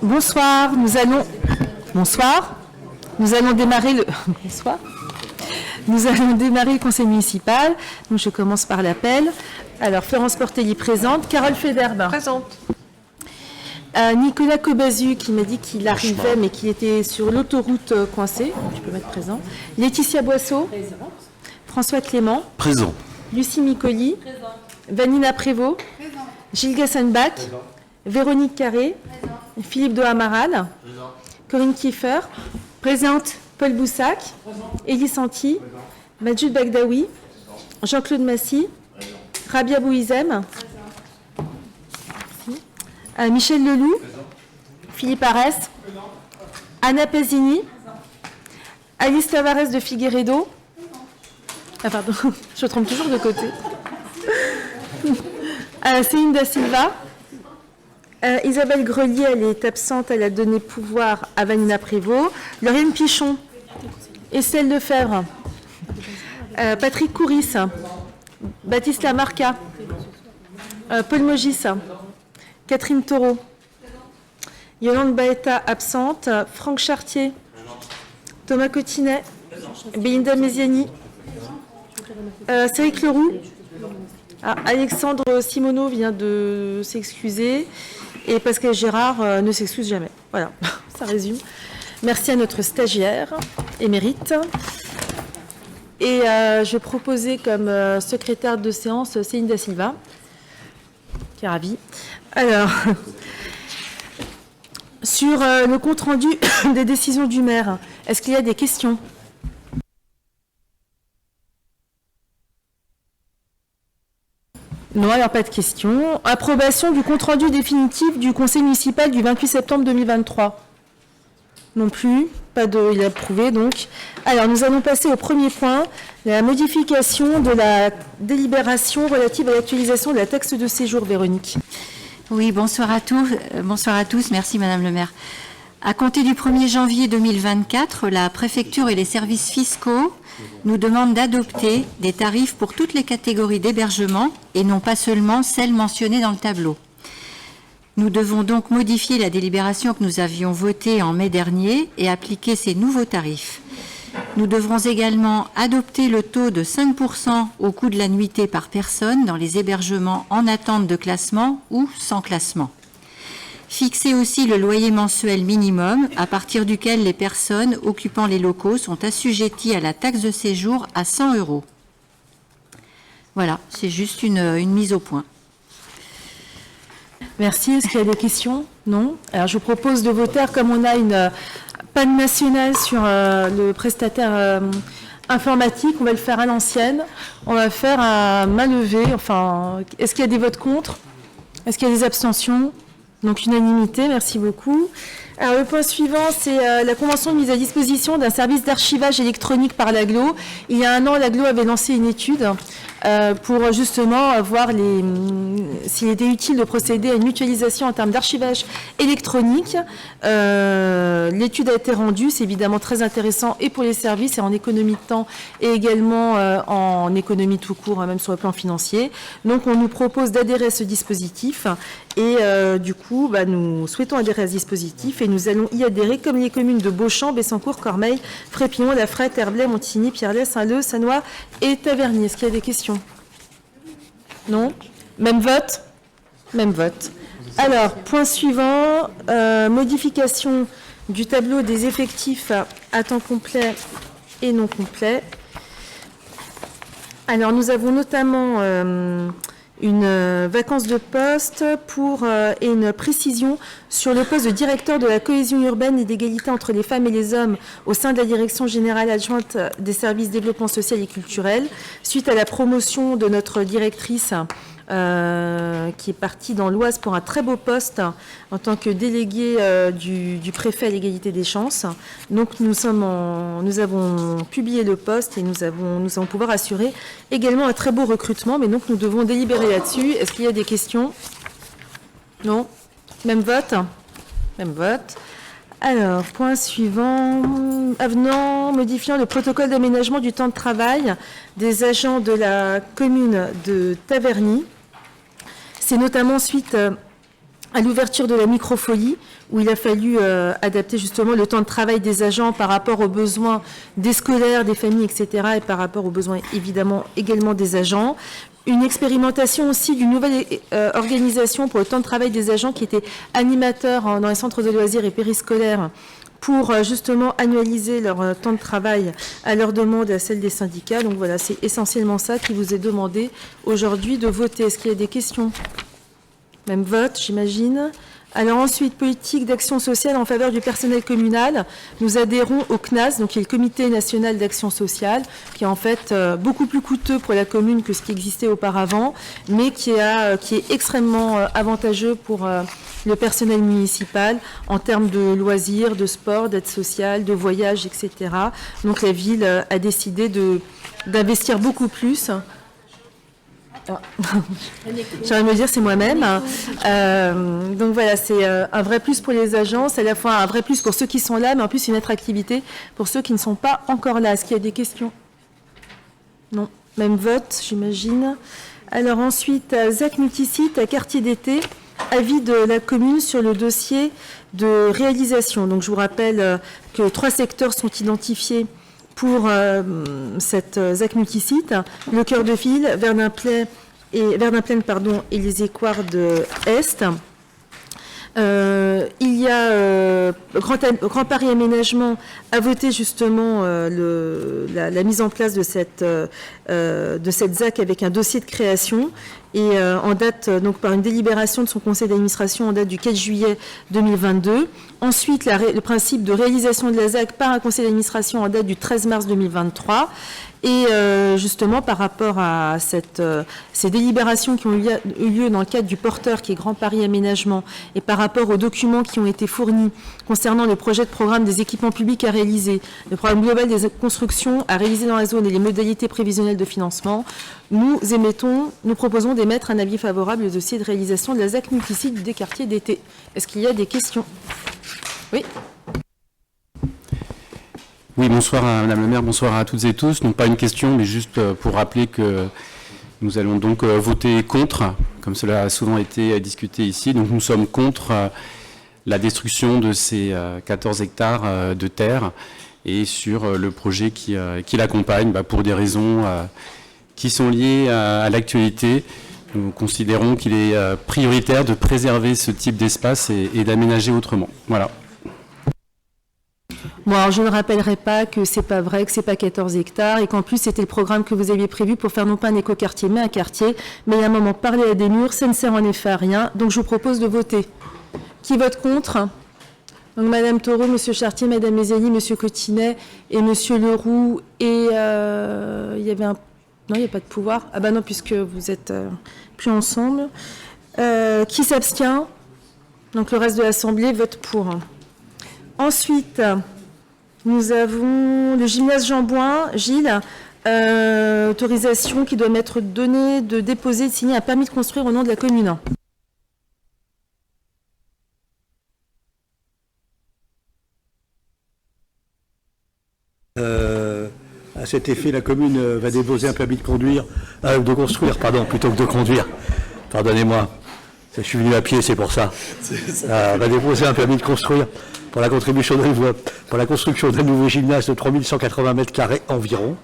Bonsoir, nous allons démarrer le conseil municipal. Donc je commence par l'appel. Alors Florence Portelli présente, Carole Federbe présente. Nicolas Cobazu qui m'a dit qu'il arrivait mais qu'il était sur l'autoroute coincé. Tu peux mettre présent. Laetitia Boisseau présente. François Clément présent. Lucie Micoli présent. Vanina Prévost présent. Gilles Gassenbach présent. Véronique Carré présent. Philippe Dohamaral présent. Corinne Kiefer présente. Paul Boussac présent. Elie Santi Majid Bagdaoui présent. Jean-Claude Massy présent. Rabia Bouizem Michel Leloup présent. Philippe Arès présent. Anna Pezzini présent. Alice Tavares de Figueiredo ah pardon, je me trompe toujours de côté. Céline Da Silva. Isabelle Grelier, elle est absente, elle a donné pouvoir à Vanina Prévost. Lauriane Pichon. Estelle Lefebvre. Patrick Couris. Baptiste Lamarca. Paul Mogis. Catherine Taureau. Yolande Baeta, absente. Franck Chartier. Thomas Cotinet. Belinda Mesiani. Cédric Leroux. Alexandre Simoneau vient de s'excuser et Pascal Gérard ne s'excuse jamais. Voilà, ça résume. Merci à notre stagiaire émérite. Et je vais proposer comme secrétaire de séance Céline Da Silva, qui est ravie. Alors, sur le compte-rendu des décisions du maire, est-ce qu'il y a des questions ? Non, alors pas de questions. Approbation du compte-rendu définitif du conseil municipal du 28 septembre 2023. Non plus, pas de... Il est approuvé, donc. Alors, nous allons passer au premier point, la modification de la délibération relative à l'actualisation de la taxe de séjour, Véronique. Oui, bonsoir à tous. Merci, Madame le maire. À compter du 1er janvier 2024, la préfecture et les services fiscaux nous demandent d'adopter des tarifs pour toutes les catégories d'hébergement et non pas seulement celles mentionnées dans le tableau. Nous devons donc modifier la délibération que nous avions votée en mai dernier et appliquer ces nouveaux tarifs. Nous devrons également adopter le taux de 5% au coût de la nuitée par personne dans les hébergements en attente de classement ou sans classement. Fixer aussi le loyer mensuel minimum à partir duquel les personnes occupant les locaux sont assujetties à la taxe de séjour à 100 €. Voilà, c'est juste une mise au point. Merci. Est-ce qu'il y a des questions? Non. Alors, je vous propose de voter comme on a une panne nationale sur le prestataire informatique. On va le faire à l'ancienne. On va faire à main levée. Enfin, est-ce qu'il y a des votes contre? Est-ce qu'il y a des abstentions? Donc, unanimité. Merci beaucoup. Alors, le point suivant, c'est la convention de mise à disposition d'un service d'archivage électronique par l'AGLO. Il y a un an, l'AGLO avait lancé une étude pour justement voir s'il était utile de procéder à une mutualisation en termes d'archivage électronique. L'étude a été rendue, c'est évidemment très intéressant et pour les services et en économie de temps et également en économie tout court, même sur le plan financier. Donc on nous propose d'adhérer à ce dispositif et du coup nous souhaitons adhérer à ce dispositif et nous allons y adhérer comme les communes de Beauchamp, Bessancourt, Cormeilles, Frépillon, La Frette, Herblay, Montigny, Pierrelaye, Saint-Leu, Sannois et Taverny. Est-ce qu'il y a des questions? Non? Même vote? Même vote. Alors, point suivant, modification du tableau des effectifs à temps complet et non complet. Alors, nous avons notamment une vacance de poste et une précision sur le poste de directeur de la cohésion urbaine et d'égalité entre les femmes et les hommes au sein de la direction générale adjointe des services développement social et culturel, suite à la promotion de notre directrice qui est partie dans l'Oise pour un très beau poste en tant que déléguée du préfet à l'égalité des chances. Donc nous avons publié le poste et nous allons pouvoir assurer également un très beau recrutement, mais donc nous devons délibérer là-dessus. Est-ce qu'il y a des questions? Non? Même vote? Même vote. Alors, point suivant, avenant modifiant le protocole d'aménagement du temps de travail des agents de la commune de Taverny. C'est notamment suite à l'ouverture de la microfolie, où il a fallu adapter justement le temps de travail des agents par rapport aux besoins des scolaires, des familles, etc., et par rapport aux besoins évidemment également des agents. Une expérimentation aussi d'une nouvelle organisation pour le temps de travail des agents qui étaient animateurs dans les centres de loisirs et périscolaires pour justement annualiser leur temps de travail à leur demande et à celle des syndicats. Donc voilà, c'est essentiellement ça qui vous est demandé aujourd'hui de voter. Est-ce qu'il y a des questions ? Même vote, j'imagine. Alors ensuite, politique d'action sociale en faveur du personnel communal. Nous adhérons au CNAS, donc qui est le Comité national d'action sociale, qui est en fait beaucoup plus coûteux pour la commune que ce qui existait auparavant, mais qui est extrêmement avantageux pour le personnel municipal en termes de loisirs, de sport, d'aide sociale, de voyages, etc. Donc la ville a décidé d'investir beaucoup plus. J'aimerais me dire, c'est moi-même. Donc voilà, c'est un vrai plus pour les agents, c'est à la fois un vrai plus pour ceux qui sont là, mais en plus une attractivité pour ceux qui ne sont pas encore là. Est-ce qu'il y a des questions ? Non. Même vote, j'imagine. Alors ensuite, ZAC Multisite, quartier d'été, avis de la commune sur le dossier de réalisation. Donc je vous rappelle que 3 secteurs sont identifiés pour cette ZAC Multisite, le Cœur de Ville, Verdun-Plaine et les Écoires de Est. Il y a Grand Paris Aménagement a voté justement la mise en place de cette ZAC avec un dossier de création et en date donc par une délibération de son conseil d'administration en date du 4 juillet 2022. Ensuite, le principe de réalisation de la ZAC par un conseil d'administration en date du 13 mars 2023. Et justement, par rapport à ces délibérations qui ont eu lieu dans le cadre du porteur qui est Grand Paris Aménagement et par rapport aux documents qui ont été fournis concernant le projet de programme des équipements publics à réaliser, le programme global des constructions à réaliser dans la zone et les modalités prévisionnelles de financement, nous proposons d'émettre un avis favorable au dossier de réalisation de la ZAC multisite des quartiers d'été. Est-ce qu'il y a des questions ? Oui. Oui, bonsoir à Madame le maire, bonsoir à toutes et tous. Non pas une question, mais juste pour rappeler que nous allons donc voter contre, comme cela a souvent été discuté ici. Donc nous sommes contre la destruction de ces 14 hectares de terre et sur le projet qui l'accompagne pour des raisons qui sont liées à l'actualité. Nous considérons qu'il est prioritaire de préserver ce type d'espace et d'aménager autrement. Voilà. Bon, alors je ne rappellerai pas que c'est pas vrai, que c'est pas 14 hectares et qu'en plus c'était le programme que vous aviez prévu pour faire non pas un écoquartier mais un quartier. Mais il y a un moment, parler à des murs, ça ne sert en effet à rien. Donc je vous propose de voter. Qui vote contre ? Donc Madame Taureau, Monsieur Chartier, Madame Mézeli, Monsieur Cotinet et Monsieur Leroux. Et il y avait un... Non, il n'y a pas de pouvoir. Ah ben non, puisque vous êtes plus ensemble. Qui s'abstient ? Donc le reste de l'Assemblée vote pour. Ensuite, nous avons le gymnase Jean Bouin, Gilles, autorisation qui doit m'être donnée de déposer, de signer un permis de construire au nom de la commune. À cet effet, la commune va déposer un permis de construire, plutôt que de conduire. Pardonnez-moi, je suis venu à pied, c'est pour ça. Va déposer un permis de construire pour la construction d'un nouveau gymnase de 3180 mètres carrés environ.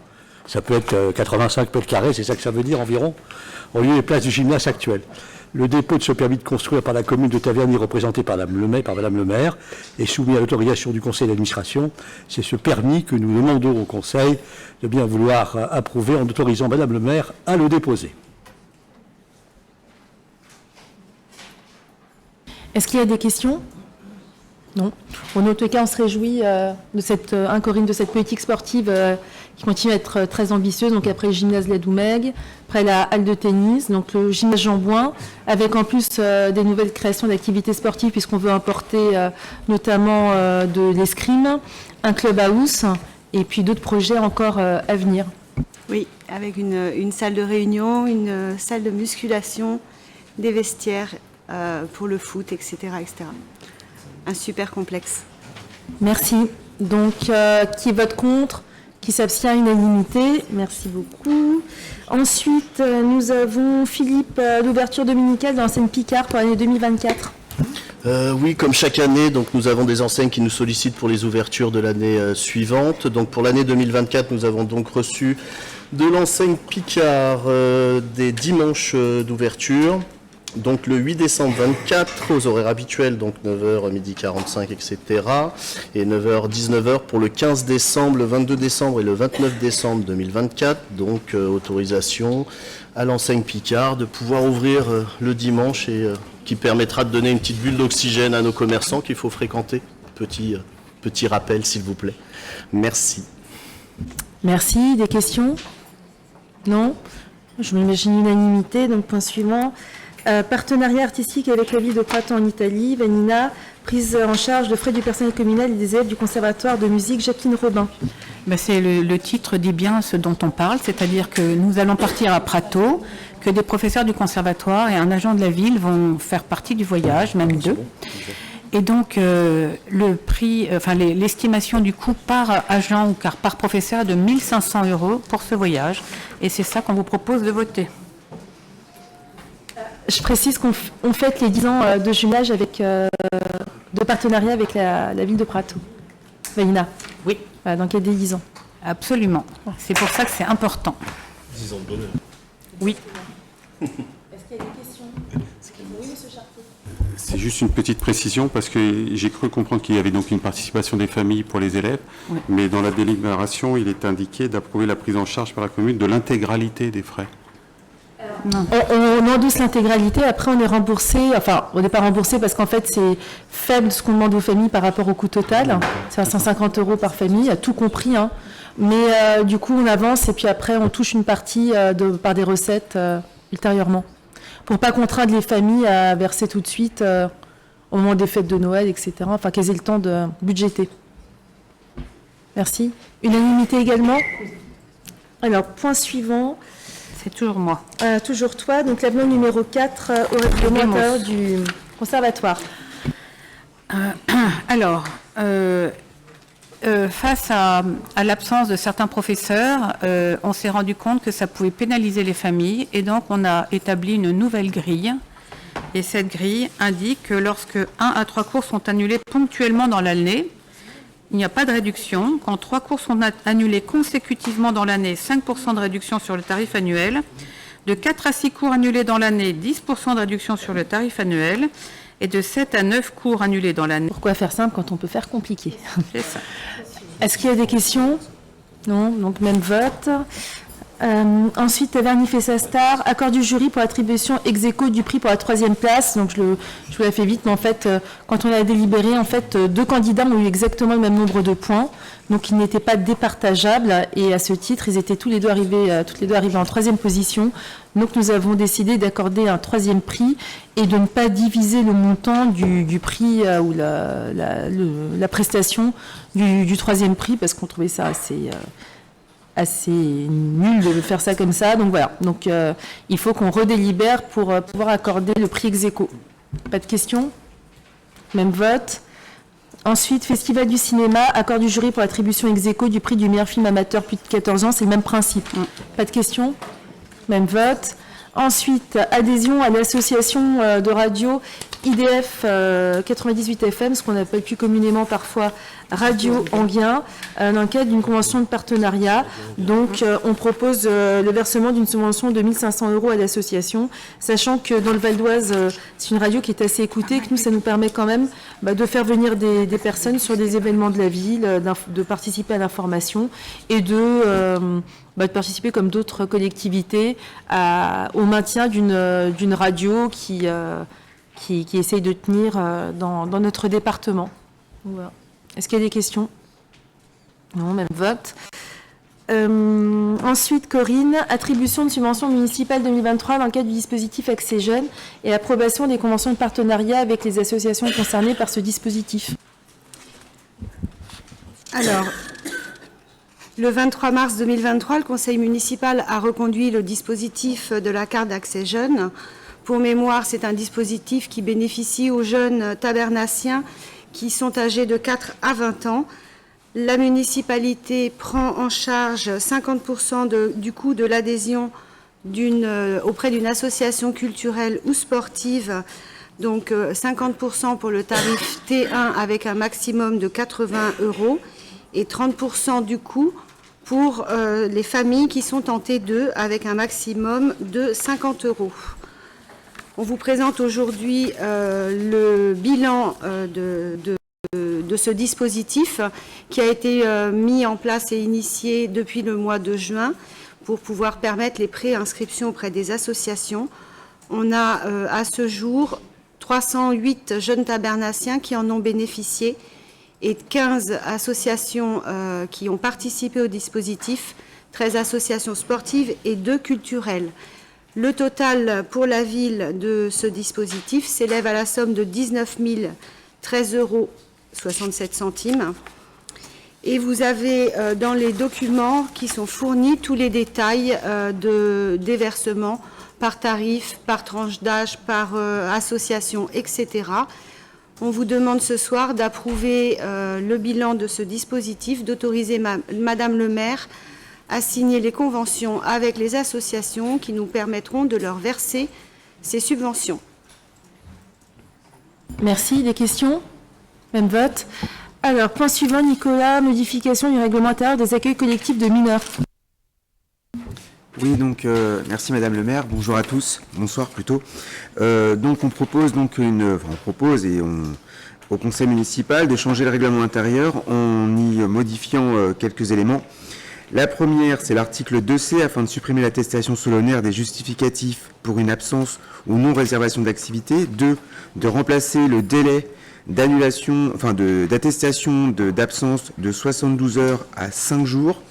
Ça peut être 85 mètres carrés, c'est ça que ça veut dire environ, au lieu des places du gymnase actuel. Le dépôt de ce permis de construire par la commune de Taverny, représentée par Madame le maire, est soumis à l'autorisation du conseil d'administration. C'est ce permis que nous demandons au conseil de bien vouloir approuver en autorisant Madame le maire à le déposer. Est-ce qu'il y a des questions ? Non. En autre cas, on se réjouit de cette politique sportive qui continue à être très ambitieuse. Donc après le gymnase Ladoumègue, après la halle de tennis, donc le gymnase Jean Bouin, avec en plus des nouvelles créations d'activités sportives puisqu'on veut importer notamment de l'escrime, un clubhouse et puis d'autres projets encore à venir. Oui, avec une salle de réunion, une salle de musculation, des vestiaires pour le foot, etc., etc. Un super complexe. Merci. Donc, qui vote contre ? Qui s'abstient ? Unanimité. Merci beaucoup. Ensuite, nous avons Philippe, l'ouverture dominicale dans l'enseigne Picard pour l'année 2024. Oui, comme chaque année, donc nous avons des enseignes qui nous sollicitent pour les ouvertures de l'année suivante. Donc pour l'année 2024, nous avons donc reçu de l'enseigne Picard des dimanches d'ouverture. Donc le 8 décembre 24 aux horaires habituels, donc 9h, 12h45, etc. Et 9h, 19h pour le 15 décembre, le 22 décembre et le 29 décembre 2024. Donc autorisation à l'enseigne Picard de pouvoir ouvrir le dimanche et qui permettra de donner une petite bulle d'oxygène à nos commerçants qu'il faut fréquenter. Petit rappel, s'il vous plaît. Merci. Merci. Des questions? Non? Je m'imagine unanimité. Donc, point suivant. Partenariat artistique avec la ville de Prato en Italie. Vanina, prise en charge de frais du personnel communal et des élèves du conservatoire de musique Jacqueline Robin. Ben c'est le titre dit bien ce dont on parle, c'est-à-dire que nous allons partir à Prato, que des professeurs du conservatoire et un agent de la ville vont faire partie du voyage, même deux. Et donc le prix, l'estimation du coût par agent ou par professeur est de 1 500 € pour ce voyage. Et c'est ça qu'on vous propose de voter. Je précise qu'on fête les 10 ans de jumelage de partenariat avec la ville de Prato. Vanina. Oui. Voilà, dans le cadre des 10 ans. Absolument. C'est pour ça que c'est important. 10 ans de bonheur. Oui. Est-ce qu'il y a des questions? Oui, monsieur Charpentier. C'est juste une petite précision parce que j'ai cru comprendre qu'il y avait donc une participation des familles pour les élèves, oui. Mais dans la délibération, il est indiqué d'approuver la prise en charge par la commune de l'intégralité des frais. Non. On endosse l'intégralité, après on est remboursé, enfin on n'est pas remboursé parce qu'en fait c'est faible ce qu'on demande aux familles par rapport au coût total, c'est à 150 € par famille, tout compris, hein. Mais du coup on avance et puis après on touche une partie par des recettes ultérieurement, pour pas contraindre les familles à verser tout de suite au moment des fêtes de Noël, etc., enfin qu'elles aient le temps de budgéter. Merci. Unanimité également. Alors, point suivant. C'est toujours moi. Toujours toi. Donc, l'avenant numéro 4 au règlement intérieur du conservatoire. Alors, face à l'absence de certains professeurs, on s'est rendu compte que ça pouvait pénaliser les familles et donc on a établi une nouvelle grille. Et cette grille indique que lorsque 1 à 3 cours sont annulés ponctuellement dans l'année, il n'y a pas de réduction. Quand 3 cours sont annulés consécutivement dans l'année, 5% de réduction sur le tarif annuel. De 4 à 6 cours annulés dans l'année, 10% de réduction sur le tarif annuel. Et de 7 à 9 cours annulés dans l'année. Pourquoi faire simple quand on peut faire compliqué? C'est ça. Est-ce qu'il y a des questions? Non, donc même vote. Ensuite, Vernif et Sastar, accord du jury pour attribution ex aequo du prix pour la 3e place. Donc je vous la fais vite, mais en fait, quand on a délibéré, en fait, 2 candidats ont eu exactement le même nombre de points, donc ils n'étaient pas départageables. Et à ce titre, ils étaient toutes les deux arrivés en 3e position. Donc nous avons décidé d'accorder un 3e prix et de ne pas diviser le montant du prix ou la prestation du 3e prix, parce qu'on trouvait ça assez nul de faire ça comme ça. Donc voilà, donc il faut qu'on redélibère pour pouvoir accorder le prix ex aequo. Pas de questions? Même vote. Ensuite, Festival du cinéma, accord du jury pour l'attribution ex aequo du prix du meilleur film amateur plus de 14 ans, c'est le même principe. Pas de questions? Même vote. Ensuite, adhésion à l'association de radio IDF 98 FM, ce qu'on appelle plus communément parfois Radio Enghien, dans le cadre d'une convention de partenariat. Donc, on propose le versement d'une subvention de 1 500 € à l'association, sachant que dans le Val d'Oise, c'est une radio qui est assez écoutée, que nous, ça nous permet quand même de faire venir des personnes sur des événements de la ville, de participer à l'information et de participer comme d'autres collectivités au maintien d'une radio qui essaye de tenir dans notre département. Voilà. Est-ce qu'il y a des questions? Non, même vote. Ensuite, Corinne, attribution de subvention municipale 2023 dans le cadre du dispositif Accès Jeunes et approbation des conventions de partenariat avec les associations concernées par ce dispositif. Alors, le 23 mars 2023, le Conseil municipal a reconduit le dispositif de la carte d'accès jeunes. Pour mémoire, c'est un dispositif qui bénéficie aux jeunes tabernaciens qui sont âgés de 4 à 20 ans. La municipalité prend en charge 50% du coût de l'adhésion auprès d'une association culturelle ou sportive Donc 50% pour le tarif T1 avec un maximum de 80 € et 30% du coût pour les familles qui sont en T2 avec un maximum de 50 €. On vous présente aujourd'hui le bilan de ce dispositif qui a été mis en place et initié depuis le mois de juin pour pouvoir permettre les pré-inscriptions auprès des associations. On a à ce jour 308 jeunes tabernaciens qui en ont bénéficié et 15 associations qui ont participé au dispositif, 13 associations sportives et 2 culturelles. Le total pour la ville de ce dispositif s'élève à la somme de 19 013,67 €. Et vous avez dans les documents qui sont fournis tous les détails des versements par tarif, par tranche d'âge, par association, etc. On vous demande ce soir d'approuver le bilan de ce dispositif, d'autoriser Madame le maire à signer les conventions avec les associations qui nous permettront de leur verser ces subventions. Merci. Des questions? Même vote. Alors, point suivant, Nicolas, modification du règlement intérieur des accueils collectifs de mineurs. Oui, donc merci Madame le maire, bonjour à tous, bonsoir plutôt. Donc on propose au conseil municipal de changer le règlement intérieur en y modifiant quelques éléments. La première, c'est l'article 2C afin de supprimer l'attestation solennelle des justificatifs pour une absence ou non-réservation d'activité. 2, de remplacer le délai d'annulation, d'attestation d'absence de 72 heures à 5 jours.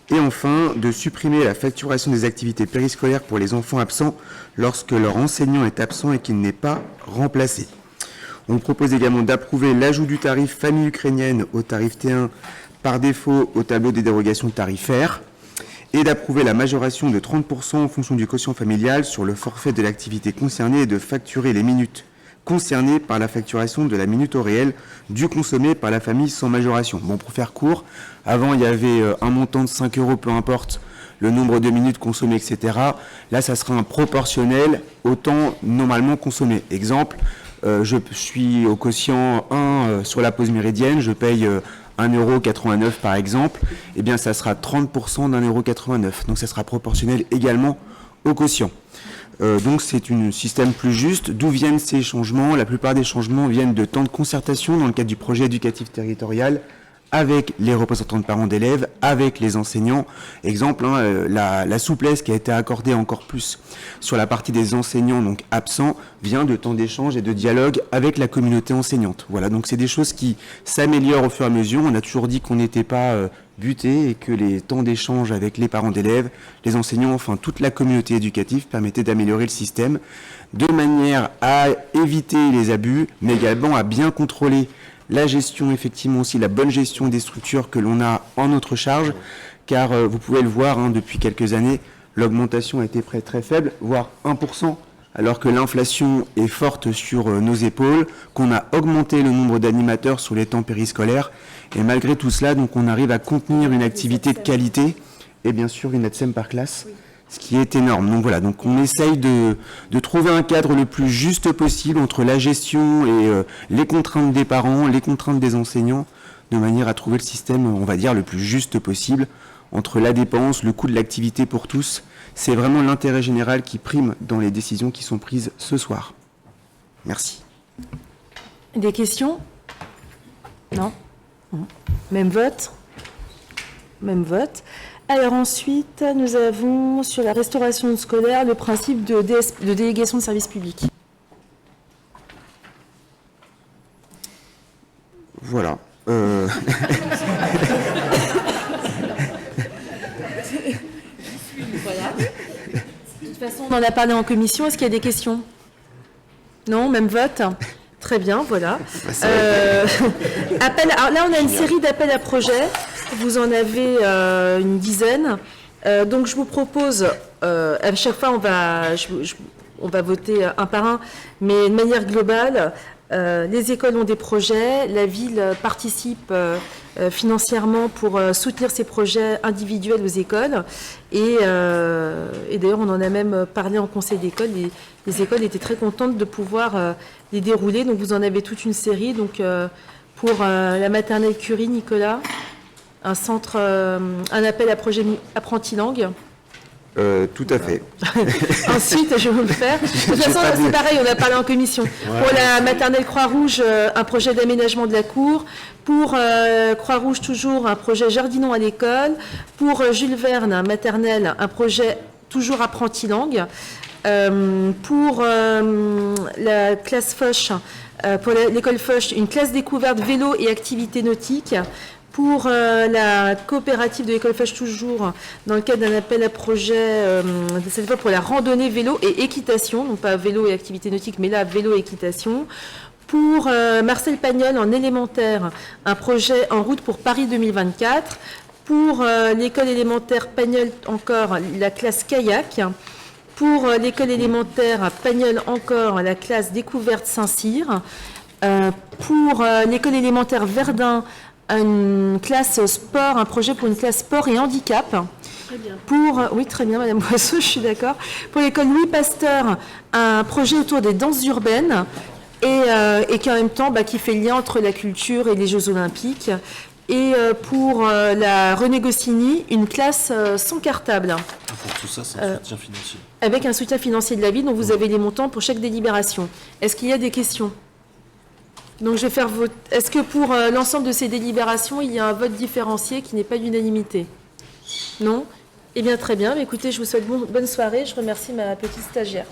Et enfin, de supprimer la facturation des activités périscolaires pour les enfants absents lorsque leur enseignant est absent et qu'il n'est pas remplacé. On propose également d'approuver l'ajout du tarif famille ukrainienne au tarif T1 par défaut au tableau des dérogations tarifaires et d'approuver la majoration de 30% en fonction du quotient familial sur le forfait de l'activité concernée et de facturer les minutes concernées par la facturation de la minute au réel du consommé par la famille sans majoration. Bon, pour faire court, avant il y avait un montant de 5 €, peu importe le nombre de minutes consommées, etc. Là, ça sera un proportionnel au temps normalement consommé. Exemple, je suis au quotient 1 sur la pause méridienne, je paye 1,89 € par exemple, eh bien ça sera 30% d'1,89 €. Donc ça sera proportionnel également au quotient. Donc c'est un système plus juste. D'où viennent ces changements? La plupart des changements viennent de temps de concertation dans le cadre du projet éducatif territorial avec les représentants de parents d'élèves, avec les enseignants. Exemple, la souplesse qui a été accordée encore plus sur la partie des enseignants donc absents vient de temps d'échange et de dialogue avec la communauté enseignante. Voilà, donc c'est des choses qui s'améliorent au fur et à mesure. On a toujours dit qu'on n'était pas buté et que les temps d'échange avec les parents d'élèves, les enseignants, enfin toute la communauté éducative permettaient d'améliorer le système de manière à éviter les abus, mais également à bien contrôler la gestion, effectivement aussi la bonne gestion des structures que l'on a en notre charge, car vous pouvez le voir, depuis quelques années, l'augmentation a été très faible, voire 1%, alors que l'inflation est forte sur nos épaules, qu'on a augmenté le nombre d'animateurs sur les temps périscolaires, et malgré tout cela, donc on arrive à contenir une activité de qualité, et bien sûr une ATSEM par classe, ce qui est énorme. Donc voilà, donc on essaye de trouver un cadre le plus juste possible entre la gestion et les contraintes des parents, les contraintes des enseignants, de manière à trouver le système, on va dire, le plus juste possible entre la dépense, le coût de l'activité pour tous. C'est vraiment l'intérêt général qui prime dans les décisions qui sont prises ce soir. Merci. Des questions? Non? Même vote? Même vote. Alors ensuite, nous avons sur la restauration scolaire le principe de délégation de service public. Voilà. Voilà. De toute façon, on en a parlé en commission. Est-ce qu'il y a des questions? Non, même vote? Très bien, voilà. Alors là, on a une série d'appels à projets. Vous en avez une dizaine. Donc, je vous propose, à chaque fois, on va voter un par un, mais de manière globale, les écoles ont des projets, la ville participe financièrement pour soutenir ces projets individuels aux écoles. Et d'ailleurs, on en a même parlé en conseil d'école. les écoles étaient très contentes de pouvoir les dérouler. Donc vous en avez toute une série. Donc pour la maternelle Curie, Nicolas, un centre, un appel à projet apprenti langue. Tout à fait. Ensuite, je vais vous le faire. De toute façon, c'est pareil, on a parlé en commission. Pour la maternelle Croix-Rouge, un projet d'aménagement de la cour. Pour Croix-Rouge, toujours un projet jardinons à l'école. Pour Jules Verne, maternelle, un projet toujours apprenti langue. Pour la classe Foch, pour l'école Foch, une classe découverte vélo et activités nautiques. Pour la coopérative de l'école Foch, toujours dans le cadre d'un appel à projet, cette fois pour la randonnée vélo et équitation, non pas vélo et activité nautique, mais là vélo et équitation. Pour Marcel Pagnol en élémentaire, un projet en route pour Paris 2024. Pour l'école élémentaire Pagnol, encore la classe kayak. Pour l'école élémentaire Pagnol, encore la classe découverte Saint-Cyr. Pour l'école élémentaire Verdun, une classe sport, un projet pour une classe sport et handicap. Très bien. Oui, très bien, Madame Boisseau, je suis d'accord. Pour l'école Louis Pasteur, un projet autour des danses urbaines et qui en même temps qui fait lien entre la culture et les Jeux Olympiques. Et pour la René Goscinny, une classe sans cartable. Pour tout ça, c'est un soutien financier. Avec un soutien financier de la ville, dont vous avez les montants pour chaque délibération. Est-ce qu'il y a des questions ? Donc, je vais faire vote. Est-ce que pour l'ensemble de ces délibérations, il y a un vote différencié qui n'est pas d'unanimité? Non? Eh bien, très bien. Écoutez, je vous souhaite bonne soirée. Je remercie ma petite stagiaire.